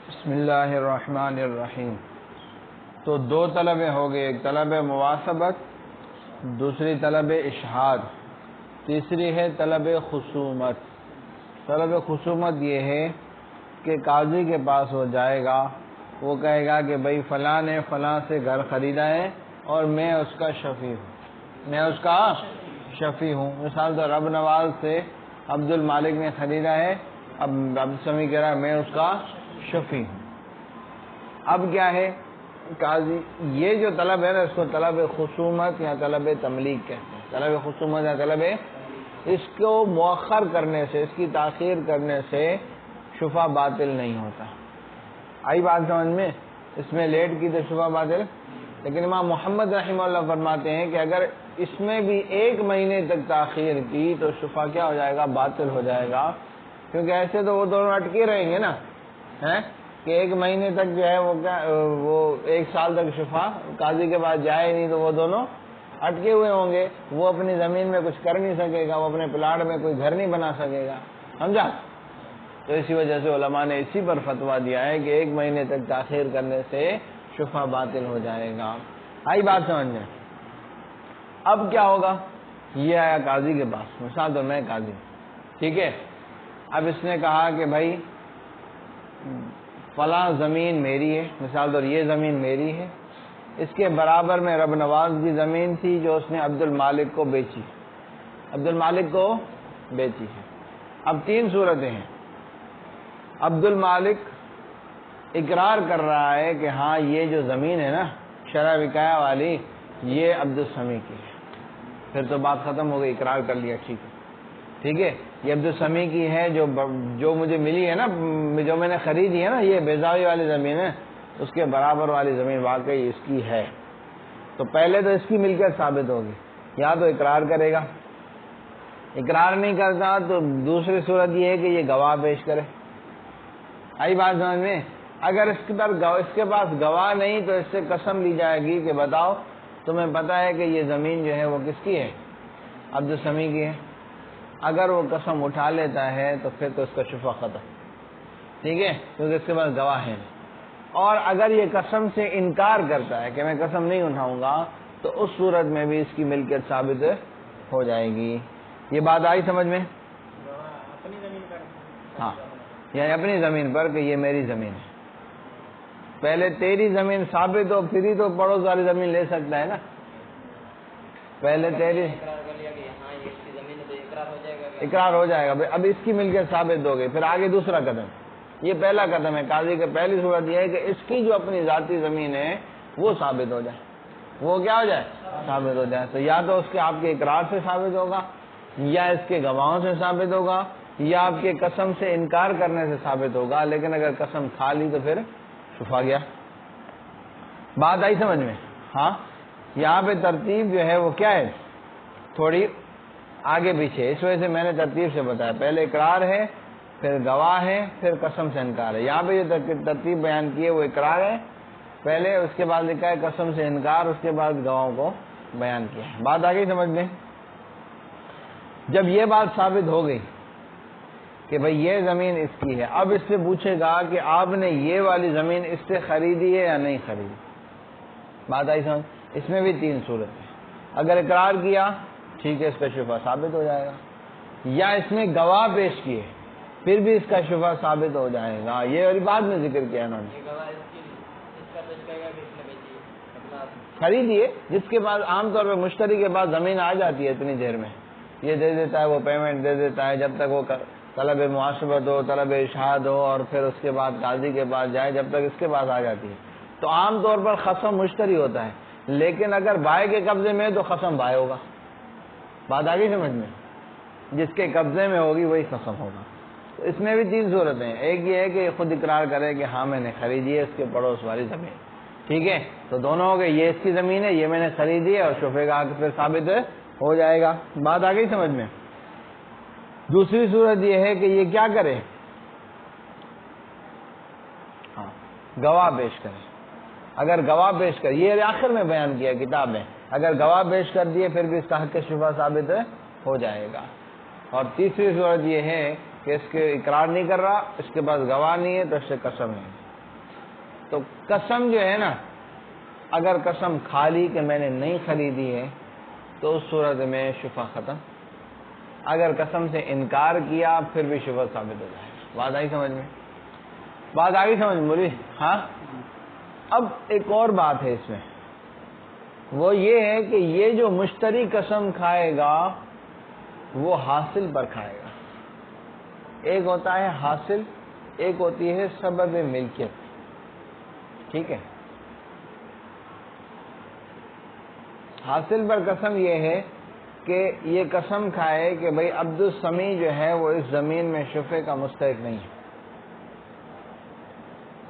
بسم اللہ الرحمن الرحیم۔ تو دو طلبیں ہو گئے، ایک طلب مواسبت، دوسری طلب اشہاد، تیسری ہے طلب خصومت۔ طلب خصومت یہ ہے کہ قاضی کے پاس وہ جائے گا، وہ کہے گا کہ بھائی فلاں نے فلاں سے گھر خریدا ہے اور میں اس کا شفیع ہوں، مثال تو رب نواز سے عبد المالک نے خریدا ہے، اب عبد السمیع کہہ رہا ہے میں اس کا شفیع ہوں۔ اب کیا ہے، قاضی یہ جو طلب ہے نا اس کو طلب خصومت یا طلب تملیک کہتے ہیں۔ طلب خصومت یا طلب، اس کو مؤخر کرنے سے، اس کی تاخیر کرنے سے شفع باطل نہیں ہوتا۔ آئی بات سمجھ میں؟ اس میں لیٹ کی تو شفع باطل، لیکن امام محمد رحمہ اللہ فرماتے ہیں کہ اگر اس میں بھی 1 مہینے تک تاخیر کی تو شفع کیا ہو جائے گا؟ باطل ہو جائے گا، کیونکہ ایسے تو وہ دونوں اٹکے رہیں گے نا، کہ 1 مہینے تک جو ہے وہ 1 سال تک شفع قاضی کے پاس جائے نہیں تو وہ دونوں اٹکے ہوئے ہوں گے، وہ اپنی زمین میں کچھ کر نہیں سکے گا، وہ اپنے پلاٹ میں کوئی گھر نہیں بنا سکے گا، سمجھا؟ تو اسی وجہ سے علماء نے اسی پر فتویٰ دیا ہے کہ 1 مہینے تک تاخیر کرنے سے شفع باطل ہو جائے گا۔ آئی بات سمجھ میں؟ اب کیا ہوگا؟ یہ آیا قاضی کے پاس، مثال تو میں قاضی ہوں، ٹھیک ہے؟ اب اس نے کہا کہ بھائی فلاں زمین میری ہے، مثال طور یہ زمین میری ہے، اس کے برابر میں رب نواز کی زمین تھی جو اس نے عبد المالک کو بیچی ہے۔ اب 3 صورتیں ہیں۔ عبد المالک اقرار کر رہا ہے کہ ہاں یہ جو زمین ہے نا شرح وقایہ والی، یہ عبد السمیع کی ہے، پھر تو بات ختم ہو گئی، اقرار کر لیا، ٹھیک ہے، یہ عبد السمیع کی ہے، جو مجھے ملی ہے نا، جو میں نے خریدی ہے نا، یہ بیضاوی والی زمین ہے، اس کے برابر والی زمین واقعی اس کی ہے۔ تو پہلے تو اس کی ملکیت ثابت ہوگی، یا تو اقرار کرے گا، اقرار نہیں کرتا تو دوسری صورت یہ ہے کہ یہ گواہ پیش کرے۔ آئی بات سمجھ میں؟ اگر اس کے پاس گواہ نہیں تو اس سے قسم لی جائے گی کہ بتاؤ تمہیں پتہ ہے کہ یہ زمین جو ہے وہ کس کی ہے؟ عبد السمیع کی ہے۔ اگر وہ قسم اٹھا لیتا ہے تو پھر تو اس کا شفع ختم، ٹھیک ہے، کیونکہ اس کے پاس گواہ ہے۔ اور اگر یہ قسم سے انکار کرتا ہے کہ میں قسم نہیں اٹھاؤں گا تو اس صورت میں بھی اس کی ملکیت ثابت ہو جائے گی۔ یہ بات آئی سمجھ میں؟ ہاں، یعنی اپنی زمین پر کہ یہ میری زمین ہے۔ پہلے تیری زمین ثابت ہو پھر ہی تو پڑوس والی زمین لے سکتا ہے نا، پہلے تیری اقرار ہو جائے گا، اب اس کی ملکیت ثابت ہو گئی، پھر آگے دوسرا قدم، یہ پہلا قدم ہے قاضی کا۔ پہلی صورت یہ ہے کہ اس کی جو اپنی ذاتی زمین ہے وہ ثابت ہو جائے، وہ کیا ہو جائے؟ ثابت ہو جائے۔ تو یا تو اس کے آپ کے اقرار سے ثابت ہوگا، یا اس کے گواہوں سے ثابت ہوگا، یا آپ کے قسم سے انکار کرنے سے ثابت ہوگا، لیکن اگر قسم کھا لی تو پھر شفا گیا۔ بات آئی سمجھ میں؟ ہاں، یہاں پہ ترتیب جو ہے وہ کیا ہے، تھوڑی آگے پیچھے، اس وجہ سے میں نے ترتیب سے بتایا، پہلے اقرار ہے، پھر گواہ ہے، پھر قسم سے انکار ہے۔ یہاں پہ جو ترتیب بیان کی ہے وہ اقرار ہے پہلے، اس کے بعد لکھا ہے قسم سے انکار، اس کے بعد گواہوں کو بیان کیا ہے۔ بات آگئی سمجھ میں؟ جب یہ بات ثابت ہو گئی کہ بھئی یہ زمین اس کی ہے، اب اس سے پوچھے گا کہ آپ نے یہ والی زمین اس سے خریدی ہے یا نہیں خریدی۔ بات آئی سمجھ؟ اس میں بھی 3 صورت ہے۔ اگر اقرار کیا ٹھیک ہے، اس کا شفع ثابت ہو جائے گا، یا اس نے گواہ پیش کیے پھر بھی اس کا شفع ثابت ہو جائے گا۔ یہ والی بات میں ذکر کیا انہوں نے، خریدی ہے، جس کے پاس عام طور پہ مشتری کے پاس زمین آ جاتی ہے اتنی دیر میں، یہ دے دیتا ہے، وہ پیمنٹ دے دیتا ہے، جب تک وہ طلب مواسبت ہو، طلب اشہاد ہو، اور پھر اس کے بعد قاضی کے پاس جائے، جب تک اس کے پاس آ جاتی ہے۔ تو عام طور پر خصم مشتری ہوتا ہے، لیکن اگر بائے کے قبضے میں تو خصم بائے ہوگا۔ بات آگئی سمجھ میں؟ جس کے قبضے میں ہوگی وہی خصم ہوگا۔ تو اس میں بھی 3 صورتیں ہیں، ایک یہ ہے کہ خود اقرار کرے کہ ہاں میں نے خریدی ہے اس کے پڑوس والی زمین، ٹھیک ہے، تو دونوں ہو گئے، یہ اس کی زمین ہے، یہ میں نے خریدی ہے، اور شفع کا پھر ثابت ہو جائے گا۔ بات آ گئی سمجھ میں؟ دوسری صورت یہ ہے کہ یہ کیا کرے، ہاں گواہ پیش کرے۔ اگر گواہ پیش کر، یہ آخر میں بیان کیا کتاب میں، اگر گواہ پیش کر دیے پھر بھی اس کا حق شفع ثابت ہو جائے گا۔ اور تیسری صورت یہ ہے کہ اس کے اقرار نہیں کر رہا، اس کے پاس گواہ نہیں ہے تو اس سے قسم ہے، تو قسم جو ہے نا، اگر قسم کھا لی کہ میں نے نہیں خریدی ہے تو اس صورت میں شفا ختم. اگر قسم سے انکار کیا پھر بھی شفا ثابت ہو جائے. بات آئی سمجھ میں؟ بات آگئی سمجھ میں بولی؟ ہاں. اب ایک اور بات ہے اس میں، وہ یہ ہے کہ یہ جو مشتری قسم کھائے گا وہ حاصل پر کھائے گا. ایک ہوتا ہے حاصل، ایک ہوتی ہے سبب ملکیت. ٹھیک ہے؟ حاصل پر قسم یہ ہے کہ یہ قسم کھائے کہ بھئی عبد السمیع جو ہے وہ اس زمین میں شفے کا مستحق نہیں ہے.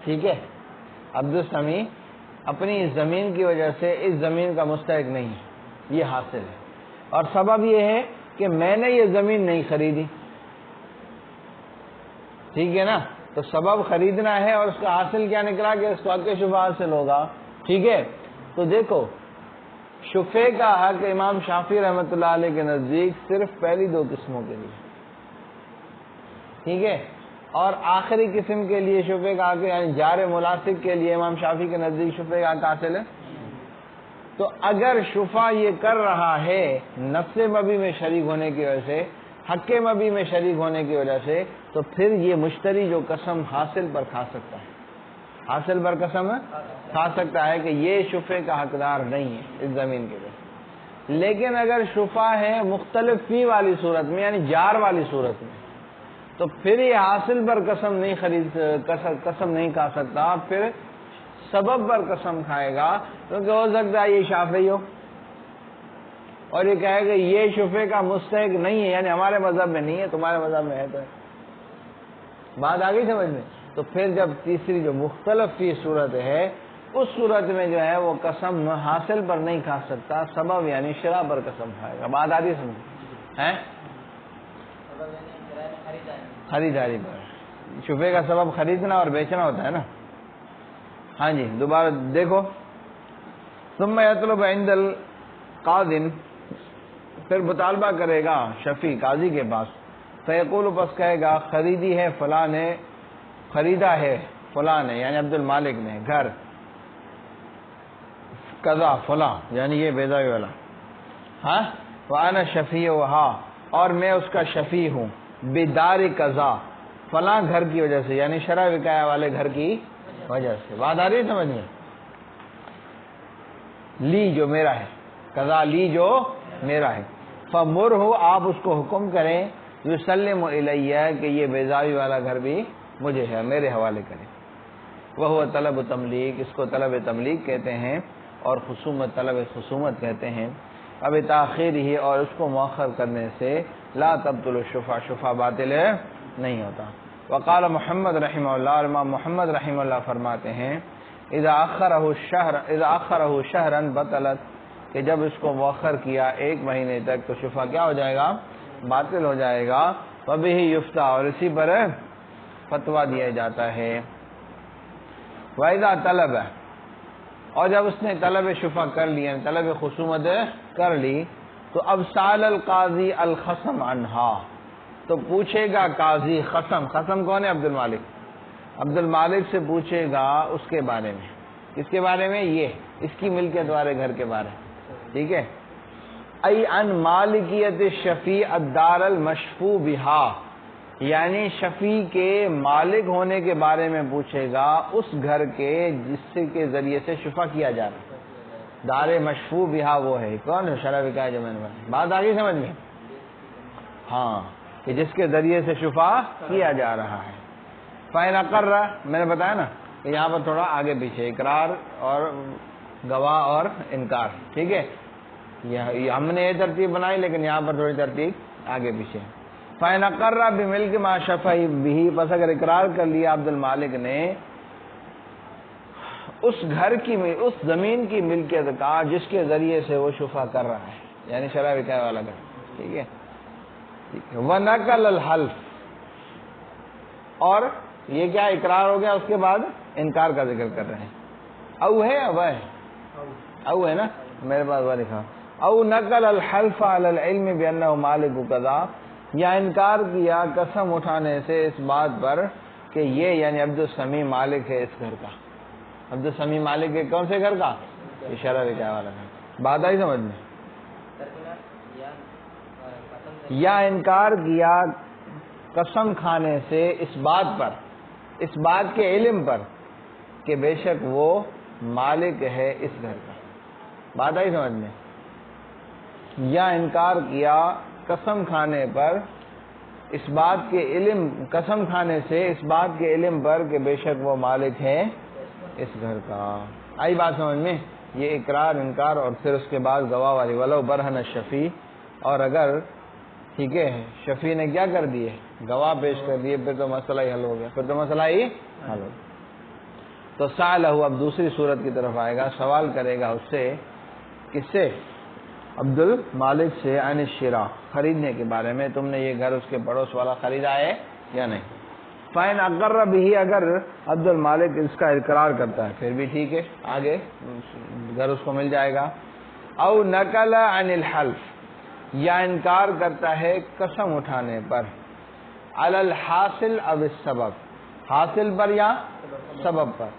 ٹھیک ہے؟ عبد السمیع اپنی اس زمین کی وجہ سے اس زمین کا مستحق نہیں ہے، یہ حاصل ہے. اور سبب یہ ہے کہ میں نے یہ زمین نہیں خریدی. ٹھیک ہے نا؟ تو سبب خریدنا ہے اور اس کا حاصل کیا نکلا کہ اس کو حق شفا حاصل ہوگا. ٹھیک ہے؟ تو دیکھو، شفے کا حق امام شافعی رحمۃ اللہ علیہ کے نزدیک صرف پہلی دو قسموں کے لیے. ٹھیک ہے؟ اور آخری قسم کے لیے شفے کا حق یعنی جار ملاصق کے لیے امام شافعی کے نزدیک شفے کا حق حاصل ہے. تو اگر شفا یہ کر رہا ہے نفس مبی میں شریک ہونے کی وجہ سے، حق مبی میں شریک ہونے کی وجہ سے، تو پھر یہ مشتری جو قسم حاصل پر کھا سکتا ہے، حاصل پر قسم کھا سکتا ہے کہ یہ شفے کا حقدار نہیں ہے اس زمین کے لیے. لیکن اگر شفا ہے مختلف فی والی صورت میں یعنی جار والی صورت میں، تو پھر یہ حاصل پر قسم نہیں کھا سکتا، پھر سبب پر قسم کھائے گا. کیونکہ ہو سکتا ہے یہ شافعی ہو اور یہ کہے کہ یہ شفے کا مستحق نہیں ہے، یعنی ہمارے مذہب میں نہیں ہے، تمہارے مذہب میں ہے. تو بات آ گئی سمجھ میں؟ تو پھر جب تیسری جو مختلف فی صورت ہے، اس صورت میں جو ہے وہ قسم حاصل پر نہیں کھا سکتا، سبب یعنی شرع پر قسم کھائے گا. بات آ رہی سمجھ ہے؟ خریداری پر. شفے کا سبب خریدنا اور بیچنا ہوتا ہے نا. ہاں جی، دوبارہ دیکھو. ثم یطلب عند القاضی، پھر مطالبہ کرے گا شفیع قاضی کے پاس. فیقول، پس کہے گا خریدی ہے فلاں نے، خریدا ہے فلاں نے یعنی عبد المالک نے گھر، قضا فلاں یعنی یہ بیضاوی والا. ہاں، وانا شفیعھا، اور میں اس کا شفیع ہوں، بدار قضا، فلاں گھر کی وجہ سے یعنی شرع وقایہ والے گھر کی وجہ سے. بات آ رہی ہے سمجھ میں؟ لی جو میرا ہے، قضا لی جو میرا ہے. فمرہ، آپ اس کو حکم کریں، یسلم الیہ، کہ یہ بیضاوی والا گھر بھی مجھے ہے، میرے حوالے کریں. وہ طلب تملیک، اس کو طلب تملیک کہتے ہیں، اور خصومت طلب خصومت کہتے ہیں. اب تاخیر ہی، اور اس کو مؤخر کرنے سے لا تبطل الشفا، شفا باطل نہیں ہوتا. وقال محمد رحمہ اللہ، اور امام محمد رحمہ اللہ فرماتے ہیں اذا اخرہ شہرا بطلت، کہ جب اس کو مؤخر کیا ایک مہینے تک تو شفا کیا ہو جائے گا؟ باطل ہو جائے گا. وبہ یفتیٰ، اور اسی پر فتویٰ دیا جاتا ہے. وَإِذَا طلب، اور جب اس نے طلب شفا کر لیا، طلب خصومت کر لی، تو اب سال القاضی الخصم عنہا، تو پوچھے گا قاضی خصم کون ہے؟ عبد المالک. عبد المالک سے پوچھے گا اس کے بارے میں. اس کے بارے میں؟ یہ اس کی ملکیت والے گھر کے بارے میں. ٹھیک ہے؟ ای ان مالکیت شفیع الدار المشفوع بہا، یعنی شفیع کے مالک ہونے کے بارے میں پوچھے گا اس گھر کے جس کے ذریعے سے شفا کیا جا رہا ہے. دار مشفوع بہا وہ ہے کون؟ شرع وقایہ جو میں نے بتایا. بات آ گئی سمجھ میں؟ ہاں، کہ جس کے ذریعے سے شفا کیا جا رہا ہے. فَإِنْ أَقَرَّ، میں نے بتایا نا کہ یہاں پر تھوڑا آگے پیچھے اقرار اور گواہ اور انکار. ٹھیک ہے؟ یہ ہم نے یہ ترتیب بنائی، لیکن یہاں پر تھوڑی ترتیب آگے پیچھے. فَإِنْ أَقَرَّ بِمِلْكِ مَا شَفَعَ بِهِ، پس اگر اقرار کر لیا عبد المالک نے اس گھر کی، اس زمین کی ملکیت کا جس کے ذریعے سے وہ شفا کر رہا ہے، یعنی شرع وقایہ والا گھر. ٹھیک ہے؟ وَنَقَلَ الْحَلْفَ، اور یہ کیا اقرار ہو گیا، اس کے بعد انکار کا ذکر کر رہے ہیں. او ہے، اب ہے، او ہے نا، میرے پاس وہ لکھا. او نقل الحلف علی العلم بانہ مالک قضا، یا انکار کیا قسم اٹھانے سے اس بات پر کہ یہ یعنی عبد السمیع مالک ہے اس گھر کا. عبد السمیع مالک کے کون سے گھر کا؟ شرح رکایا والا گھر. بات آئی سمجھ میں؟ یا انکار کیا قسم کھانے سے اس بات کے علم پر کہ بے شک وہ مالک ہے اس گھر کا. بات آئی سمجھ میں؟ یا انکار کیا قسم کھانے پر اس بات کے علم، قسم کھانے سے اس بات کے علم پر کہ بے شک وہ مالک ہے اس گھر کا. آئی بات سمجھ میں؟ یہ اقرار انکار اور پھر اس کے بعد گواہ والی ولو برہن الشفیع. اور اگر ٹھیک ہے شفیع نے کیا کر دیے؟ گواہ پیش کر دیے، پھر تو مسئلہ ہی حل ہو گیا، حل ہو. تو سالہ اب دوسری صورت کی طرف آئے گا، سوال کرے گا اس سے، کس سے؟ عبد المالک سے، عن الشراء، خریدنے کے بارے میں. تم نے یہ گھر اس کے پڑوس والا خریدا ہے یا نہیں؟ فَإِنْ أَقَرَّ بِهِ، اگر عبد المالک اس کا اقرار کرتا ہے پھر بھی ٹھیک ہے، آگے گھر اس کو مل جائے گا. او نقل عن الحلف، یا انکار کرتا ہے قسم اٹھانے پر، علی الحاصل او السبب، حاصل پر یا سبب پر.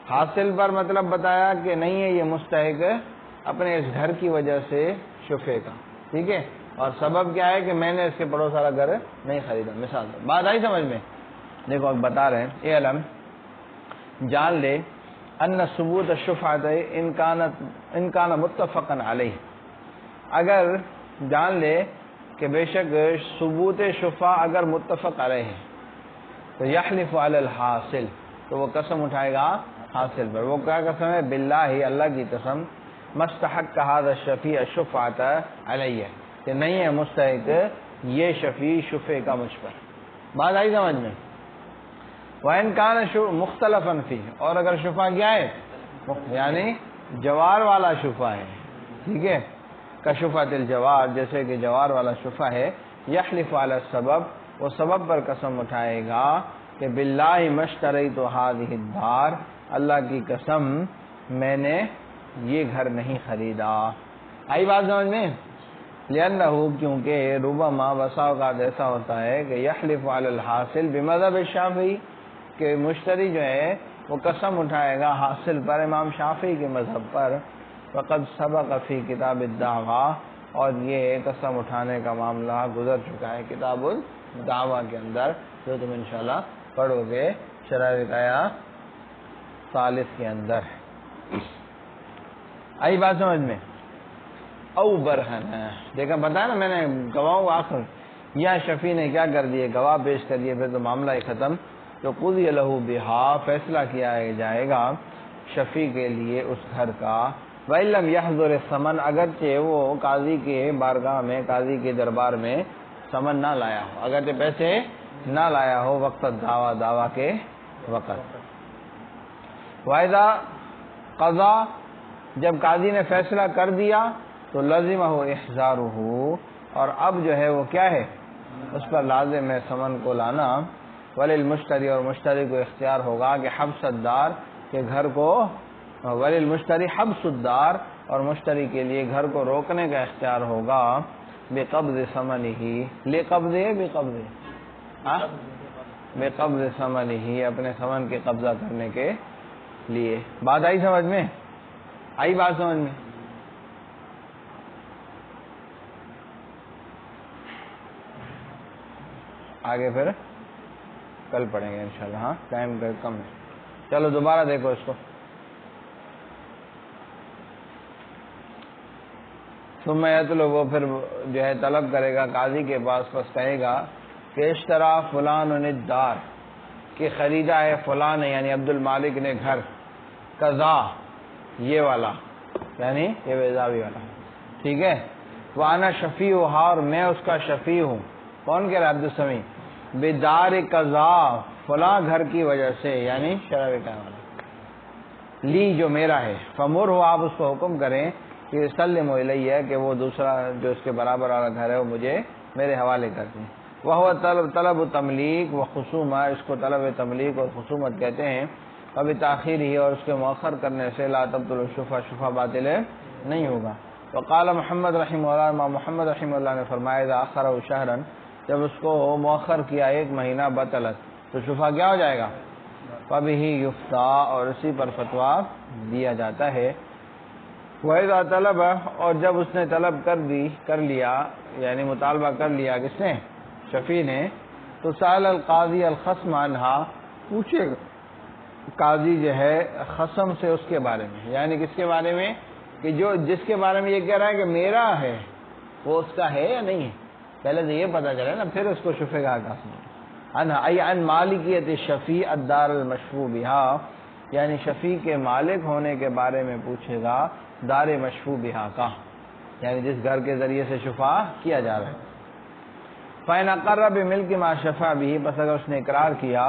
حاصل پر مطلب بتایا کہ نہیں ہے یہ مستحق اپنے اس گھر کی وجہ سے شفے کا، ٹھیک ہے، اور سبب کیا ہے کہ میں نے اس کے پڑوس والا گھر نہیں خریدا. مثال بات آئی سمجھ میں؟ دیکھو اب بتا رہے ہیں، اے علم جان لے ان ثبوت الشفعۃ ان کان متفقا علیہ، اگر جان لے کہ بے شک ثبوت شفع اگر متفق علیہ ہے تو یحلف علی الحاصل، تو وہ قسم اٹھائے گا حاصل پر. وہ کیا قسم ہے؟ باللہ، اللہ کی قسم، مستحق هذا الشفیع الشفعۃ علیہ، کہ نہیں ہے مستحق یہ شفیع شفع کا مجھ پر. بات آئی سمجھ میں؟ وَإِنْ كَانَ مُخْتَلَفًا فِيهِ، اور اگر شفع کیا ہے؟ یعنی جوار والا شفع ہے، ٹھیک ہے، کشفعۃ الجوار، جیسے کہ جوار والا شفع ہے. یحلف علی السبب، وہ سبب پر قسم اٹھائے گا کہ باللہ مشتریت هذه الدار، اللہ کی قسم میں نے یہ گھر نہیں خریدا. آئی بات سمجھ میں؟ لأنہ، کیونکہ ربما بسا اوقات ایسا ہوتا ہے کہ یحلف علی الحاصل بمذہب الشافعی، کہ مشتری جو ہے وہ قسم اٹھائے گا حاصل پر امام شافعی کے مذہب پر. وقد سبق فی کتاب الدعویٰ، اور یہ قسم اٹھانے کا معاملہ گزر چکا ہے کتاب الدعویٰ کے اندر، جو تم انشاءاللہ پڑھو گے شرح رکایا ثالث کے اندر. آئی بات سمجھ میں؟ او برہن، دیکھا بتایا نا میں نے گواہوں آخر، یا شفیع نے کیا کر دیے؟ گواہ پیش کر دیے، پھر تو معاملہ ہی ختم. تو قضی لہ بہا، فیصلہ کیا جائے گا شفیع کے لیے اس گھر کا. وَإِن لَّمْ يَحْضُرِ الثَّمَنَ، اگرچہ وہ قاضی کے بارگاہ میں، قاضی کے دربار میں ثمن نہ لایا ہو، اگرچہ پیسے نہ لایا ہو وقت دعویٰ کے وقت. وَإِذَا قضا، جب قاضی نے فیصلہ کر دیا تو لازمہ احضارہ، اور اب جو ہے وہ کیا ہے؟ اس پر لازم ہے ثمن کو لانا. وللمشتری، اور مشتری کو اختیار ہوگا کہ حبس الدار، کہ گھر کو، وللمشتری حبس الدار، اور مشتری کے لیے گھر کو روکنے کا اختیار ہوگا. بقبض ثمنہ، لقبض بقبض ثمنہ، اپنے ثمن کے قبضہ کرنے کے لیے. بات آئی سمجھ میں؟ آئی بات سمجھ میں؟ آگے پھر کل پڑھیں گے انشاءاللہ. ہاں ٹائم کم ہے. چلو دوبارہ دیکھو اس کو. ثم یطلب، وہ پھر جو ہے طلب کرے گا قاضی کے پاس، پس کہے گا کہ اشترا فلان الدار، کہ خریدا ہے فلان نے یعنی عبد المالک نے گھر، قضا یہ والا یعنی یہ بیضاوی والا، ٹھیک ہے. وانا شفیع ہا، اور میں اس کا شفیع ہوں. کون کہہ رہا ہے؟ عبد السمیع. بدار قضا، فلاں گھر کی وجہ سے، یعنی شرح رکایا والا، لی جو میرا ہے. فمر ہو، آپ اس کو حکم کریں کہ سلم الیہ، کہ وہ دوسرا جو اس کے برابر والا گھر ہے وہ مجھے میرے حوالے کر دیں. وہ طلب تملیک و خصومہ، اس کو طلب تملیک اور خصومت کہتے ہیں. ابھی تاخیر ہی، اور اس کے مؤخر کرنے سے لا تبطل الشفع، شفع باطل نہیں ہوگا. وقال محمد رحمہ اللہ، امام محمد رحمہ اللہ نے فرمایا اذا اخر شہرا، جب اس کو مؤخر کیا 1 مہینہ، بطلت، تو شفع کیا ہو جائے گا؟ وَبِهِ يُفْتَىٰ اور اسی پر فتویٰ دیا جاتا ہے. وَإِذَا طلب اور جب اس نے طلب کر لیا یعنی مطالبہ کر لیا کس نے؟ شفیع نے. تو سأل القاضی الخصم عنہا پوچھے قاضی جو ہے خصم سے اس کے بارے میں، یعنی کس کے بارے میں؟ کہ جس کے بارے میں یہ کہہ رہا ہے کہ میرا ہے وہ اس کا ہے یا نہیں ہے. پہلے تو یہ پتا چلے نا پھر اس کو شفیع کا قسم. عن مالکیت الشفیع الدار المشفوع بها یعنی شفیع کے مالک ہونے کے بارے میں پوچھے گا دار مشفوع بها کا، یعنی جس گھر کے ذریعے سے شفاع کیا جا رہا ہے. فَإِنْ أَقَرَّ بِمِلْكِ مَا شَفَعَ بِهِ بس اگر اس نے اقرار کیا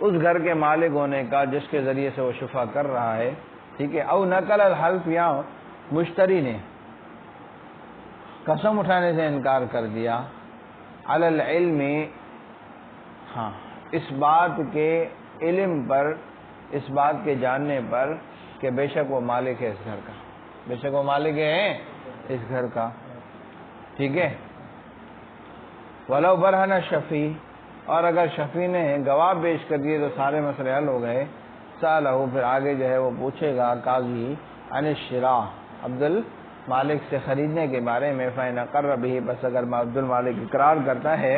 اس گھر کے مالک ہونے کا جس کے ذریعے سے وہ شفاع کر رہا ہے، ٹھیک ہے. او نقل الحلف یا مشتری نے قسم اٹھانے سے انکار کر دیا علی العلم ہاں اس بات کے علم پر، اس بات کے جاننے پر کہ بے شک وہ مالک ہے اس گھر کا، بے شک وہ مالک ہے اس گھر کا، ٹھیک ہے. ولو برہنہ شفیع اور اگر شفیع نے گواہ پیش کر دیے تو سارے مسئلے حل ہو گئے. سالہ پھر آگے جو ہے وہ پوچھے گا قاضی عن الشراء عبد المالک سے خریدنے کے بارے میں. فإن أقر به بس اگر عبد المالک اقرار کرتا ہے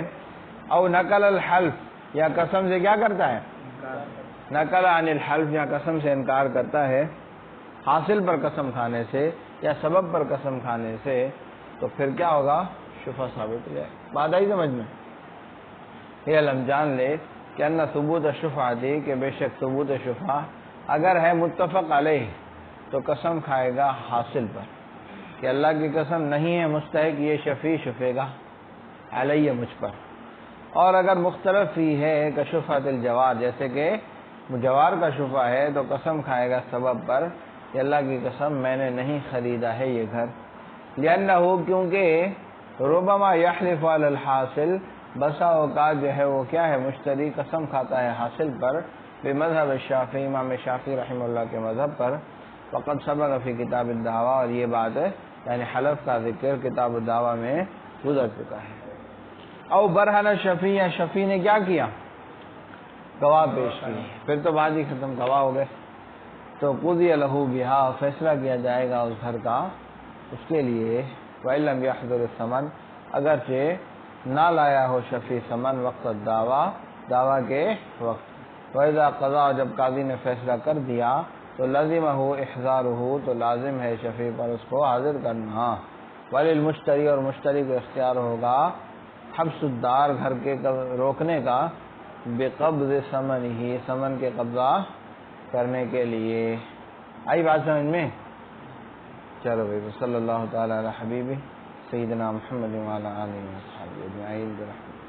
او نقل الحلف یا قسم سے کیا کرتا ہے؟ نقل عن الحلف یا قسم سے انکار کرتا ہے حاصل پر قسم کھانے سے یا سبب پر قسم کھانے سے، تو پھر کیا ہوگا؟ شفا ثابت ہو جائے. بات آئی سمجھ میں؟ یہ علم جان لے کہ ان ثبوت الشفاعتی کہ بے شک ثبوت شفاع اگر ہے متفق علیہ تو قسم کھائے گا حاصل پر کہ اللہ کی قسم نہیں ہے مستحق یہ شفیع گا علیہ مجھ پر. اور اگر مختلف ہی ہے کہ شفاعت الجوار جیسے کہ جوار کا شفاع ہے تو قسم کھائے گا سبب پر کہ اللہ کی قسم میں نے نہیں خریدا ہے یہ گھر. لأنہ کیونکہ ربما یحلف علی الحاصل بسا اوقات جو ہے وہ کیا ہے مشتری قسم کھاتا ہے حاصل پر بمذہب الشافعی امام شافعی رحمہ اللہ کے مذہب پر. وقد سبق فی کتاب الدعویٰ اور یہ بات ہے یعنی حلف کا ذکر کتاب الدعویٰ میں گزر چکا ہے. او برہنہ شفیع یا شفیع نے کیا کیا؟ گواہ پیش کی، پھر تو بات ہی ختم، گواہ ہو گئے. تو قضی لہ بہا فیصلہ کیا جائے گا اس گھر کا اس کے لیے. وَإِن لَمْ يَحْضُرِ الثَّمَنُ اگرچہ نہ لایا ہو شفیع ثمن وقت دعویٰ کے وقت. وَإِذَا قَضَىٰ جب قاضی نے فیصلہ کر دیا تو لازمہ احضارہ تو لازم ہے شفیع پر اس کو حاضر کرنا. وَلِلْمُشْتَرِي اور مشتری کو اختیار ہوگا حبس الدار گھر کے روکنے کا بقبض ثمنہ ثمن کے قبضہ کرنے کے لیے. آئی بات سمجھ میں؟ چلو بھائی صلی اللہ تعالی علی حبیبی سیدنا محمد وعلی آلہ وصحبہ اجمعین برحمتہ.